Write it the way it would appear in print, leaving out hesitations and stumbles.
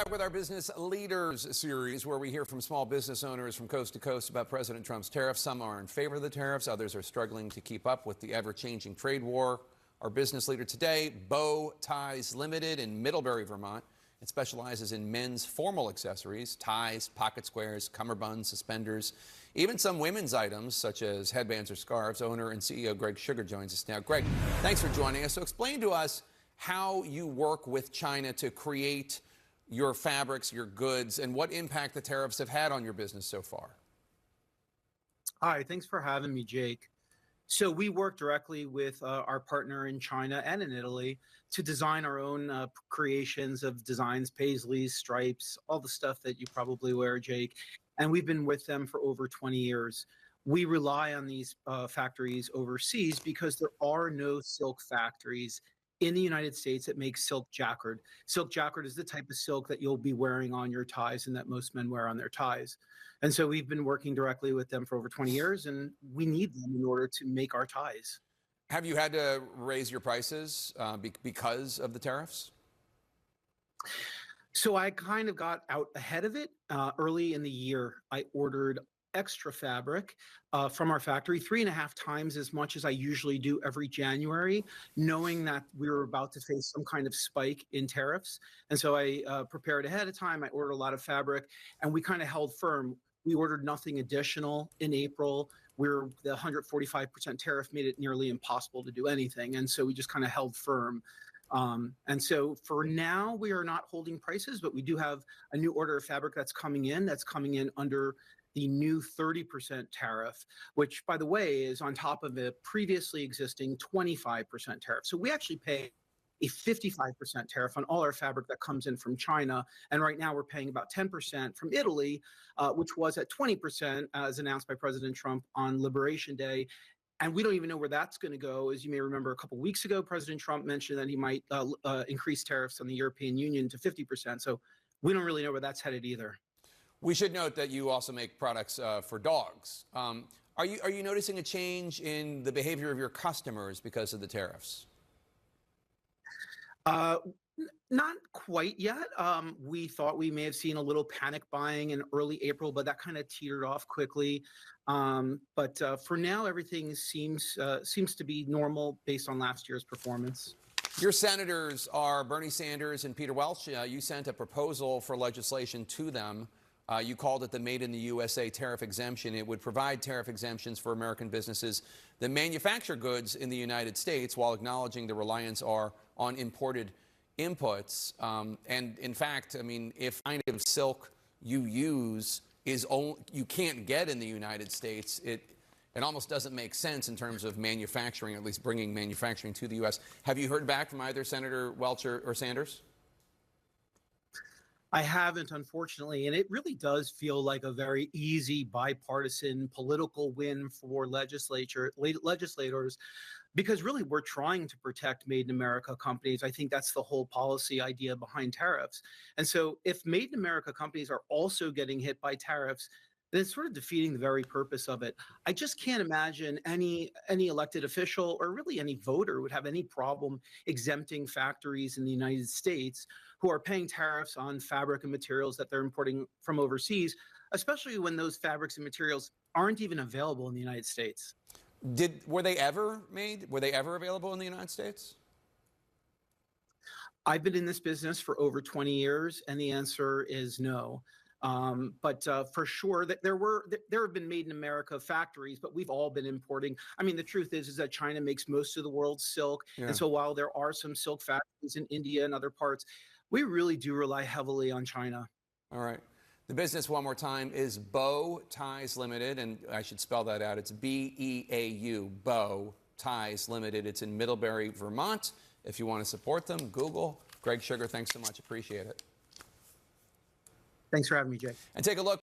Back with our Business Leaders series, where we hear from small business owners from coast to coast about President Trump's tariffs. Some are in favor of the tariffs. Others are struggling to keep up with the ever-changing trade war. Our business leader today, Beau Ties Limited in Middlebury, Vermont. It specializes in men's formal accessories, ties, pocket squares, cummerbunds, suspenders, even some women's items such as headbands or scarves. Owner and CEO Greg Shugar joins us now. Greg, thanks for joining us. So explain to us how you work with China to create your fabrics, your goods, and what impact the tariffs have had on your business so far. Hi, thanks for having me, Jake. So we work directly with our partner in China and in Italy to design our own creations of designs, paisleys, stripes, all the stuff that you probably wear, Jake. And we've been with them for over 20 years. We rely on these factories overseas because there are no silk factories in the United States that makes silk jacquard. Silk jacquard is the type of silk that you'll be wearing on your ties and that most men wear on their ties. And so we've been working directly with them for over 20 years, and we need them in order to make our ties. Have you had to raise your prices because of the tariffs? So I kind of got out ahead of it early in the year. I ordered extra fabric from our factory, 3.5 times as much as I usually do every January, knowing that we were about to face some kind of spike in tariffs. And so I prepared ahead of time. I ordered a lot of fabric, and we kind of held firm. We ordered nothing additional in April, where the 145% tariff made it nearly impossible to do anything. And so we just kind of held firm. And so for now, we are not holding prices, but we do have a new order of fabric that's coming in under the new 30% tariff, which, by the way, is on top of a previously existing 25% tariff. So we actually pay a 55% tariff on all our fabric that comes in from China. And right now we're paying about 10% from Italy, which was at 20%, as announced by President Trump on Liberation Day. And we don't even know where that's going to go. As you may remember, a couple of weeks ago, President Trump mentioned that he might increase tariffs on the European Union to 50%. So we don't really know where that's headed either. We should note that you also make products for dogs. Are you noticing a change in the behavior of your customers because of the tariffs? Not quite yet. We thought we may have seen a little panic buying in early April, but that kind of teetered off quickly. But for now, everything seems to be normal based on last year's performance. Your senators are Bernie Sanders and Peter Welch. You sent a proposal for legislation to them. You called it the Made in the USA tariff exemption. It would provide tariff exemptions for American businesses that manufacture goods in the United States while acknowledging the reliance are on imported inputs. And in fact, I mean, if kind of silk you use you can't get in the United States, it almost doesn't make sense in terms of manufacturing, at least bringing manufacturing to the U.S. Have you heard back from either Senator Welch or Sanders? I haven't, unfortunately, and it really does feel like a very easy bipartisan political win for legislators, because really we're trying to protect Made in America companies. I think that's the whole policy idea behind tariffs. And so if Made in America companies are also getting hit by tariffs, then it's sort of defeating the very purpose of it. I just can't imagine any elected official or really any voter would have any problem exempting factories in the United States who are paying tariffs on fabric and materials that they're importing from overseas, especially when those fabrics and materials aren't even available in the United States. Were they ever made? Were they ever available in the United States? I've been in this business for over 20 years, and the answer is no. But for sure that there have been Made in America factories, but we've all been importing. I mean, the truth is that China makes most of the world's silk. Yeah. And so while there are some silk factories in India and other parts, we really do rely heavily on China. All right. The business, one more time, is Beau Ties Limited, and I should spell that out. It's B-E-A-U, Beau Ties Limited. It's in Middlebury, Vermont. If you want to support them, Google. Greg Shugar, thanks so much. Appreciate it. Thanks for having me, Jay. And take a look.